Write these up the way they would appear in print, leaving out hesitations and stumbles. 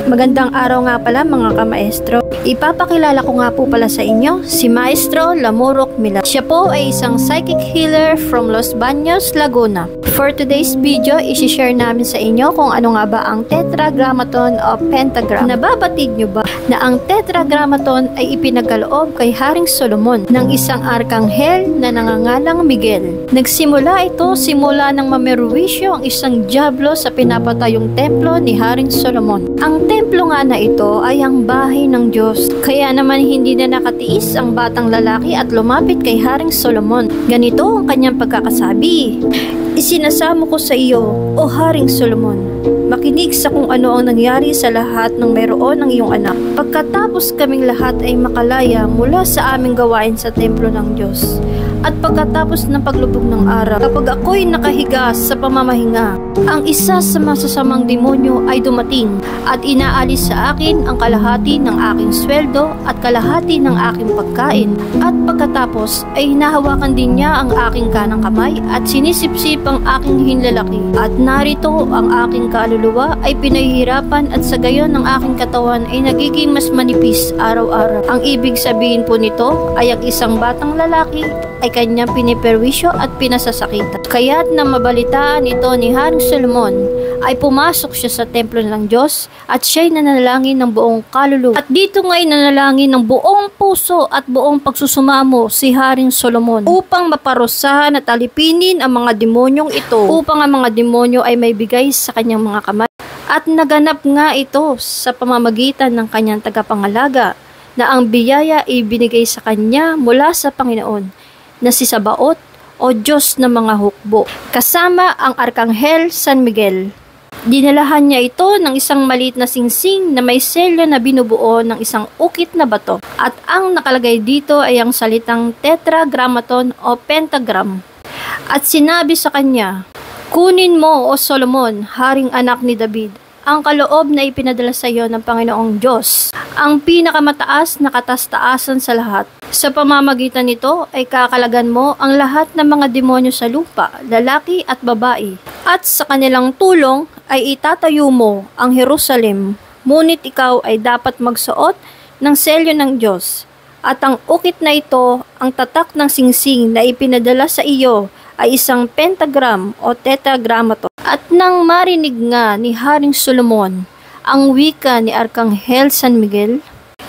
Magandang araw nga pala mga kamaestro. Ipapakilala ko nga po pala sa inyo si Maestro Lamurok Milam. Siya po ay isang psychic healer from Los Baños, Laguna. For today's video, isi-share namin sa inyo kung ano nga ba ang Tetragrammaton o Pentagram. Nababatid nyo ba na ang Tetragrammaton ay ipinagkaloob kay Haring Solomon ng isang arkanghel na nangangalang Miguel? Nagsimula ito simula ng mamerwisyo ang isang dyablo sa pinapatayong templo ni Haring Solomon. Ang templo nga na ito ay ang bahay ng Diyos. Kaya naman hindi na nakatiis ang batang lalaki at lumapit kay Haring Solomon. Ganito ang kanyang pagkakasabi: "Isinasamo ko sa iyo, O Haring Solomon, makinig sa kung ano ang nangyari sa lahat ng mayroon ng iyong anak. Pagkatapos kaming lahat ay makalaya mula sa aming gawain sa templo ng Diyos. At pagkatapos ng paglubog ng araw, kapag ako'y nakahiga sa pamamahinga, ang isa sa masasamang demonyo ay dumating at inaalis sa akin ang kalahati ng aking sweldo at kalahati ng aking pagkain. At pagkatapos ay hinahawakan din niya ang aking kanang kamay at sinisipsip ang aking hinlalaki. At narito ang aking kaluluwa ay pinahihirapan at sa gayon ng aking katawan ay nagiging mas manipis araw-araw. Ang ibig sabihin po nito ay ang isang batang lalaki ay kanyang piniperwisyo at pinasasakitan. Kaya't na mabalitaan ito ni Haring Solomon, ay pumasok siya sa templo ng Diyos at siya'y nanalangin ng buong kaluluwa. At dito nga'y nanalangin ng buong puso at buong pagsusumamo si Haring Solomon upang maparusahan at alipinin ang mga demonyong ito, upang ang mga demonyo ay may bigay sa kanyang mga kamay. At naganap nga ito sa pamamagitan ng kanyang tagapangalaga na ang biyaya ay binigay sa kanya mula sa Panginoon na si Sabaot o Diyos ng mga hukbo, kasama ang Arkanghel San Miguel. Dinalahan niya ito ng isang maliit na singsing na may selyo na binubuo ng isang ukit na bato. At ang nakalagay dito ay ang salitang Tetragrammaton o Pentagram. At sinabi sa kanya, "Kunin mo, O Solomon, haring anak ni David, ang kaloob na ipinadala sa iyo ng Panginoong Diyos, ang pinakamataas na katas-taasan sa lahat. Sa pamamagitan nito ay kakalagan mo ang lahat ng mga demonyo sa lupa, lalaki at babae. At sa kanilang tulong ay itatayo mo ang Jerusalem. Ngunit ikaw ay dapat magsuot ng selyo ng Diyos. At ang ukit na ito, ang tatak ng singsing na ipinadala sa iyo, ay isang pentagram o tetragrammaton." At nang marinig nga ni Haring Solomon ang wika ni Arkanghel San Miguel,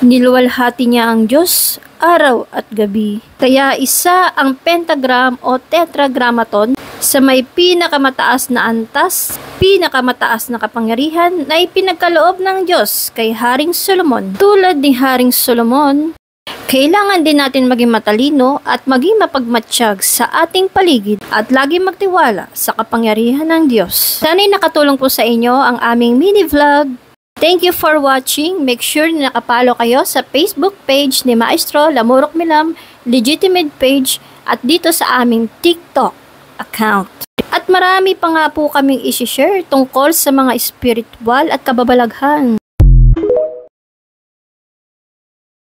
niluwalhati niya ang Diyos araw at gabi. Kaya isa ang pentagram o tetragrammaton sa may pinakamataas na antas, pinakamataas na kapangyarihan na ipinagkaloob ng Diyos kay Haring Solomon. Tulad ni Haring Solomon, kailangan din natin maging matalino at maging mapagmatsyag sa ating paligid at lagi magtiwala sa kapangyarihan ng Diyos. Sana'y nakatulong po sa inyo ang aming mini vlog. Thank you for watching. Make sure na nakapalo kayo sa Facebook page ni Maestro Lamurok Milam, legitimate page, at dito sa aming TikTok account. At marami pa nga po kaming isi-share tungkol sa mga spiritual at kababalaghan.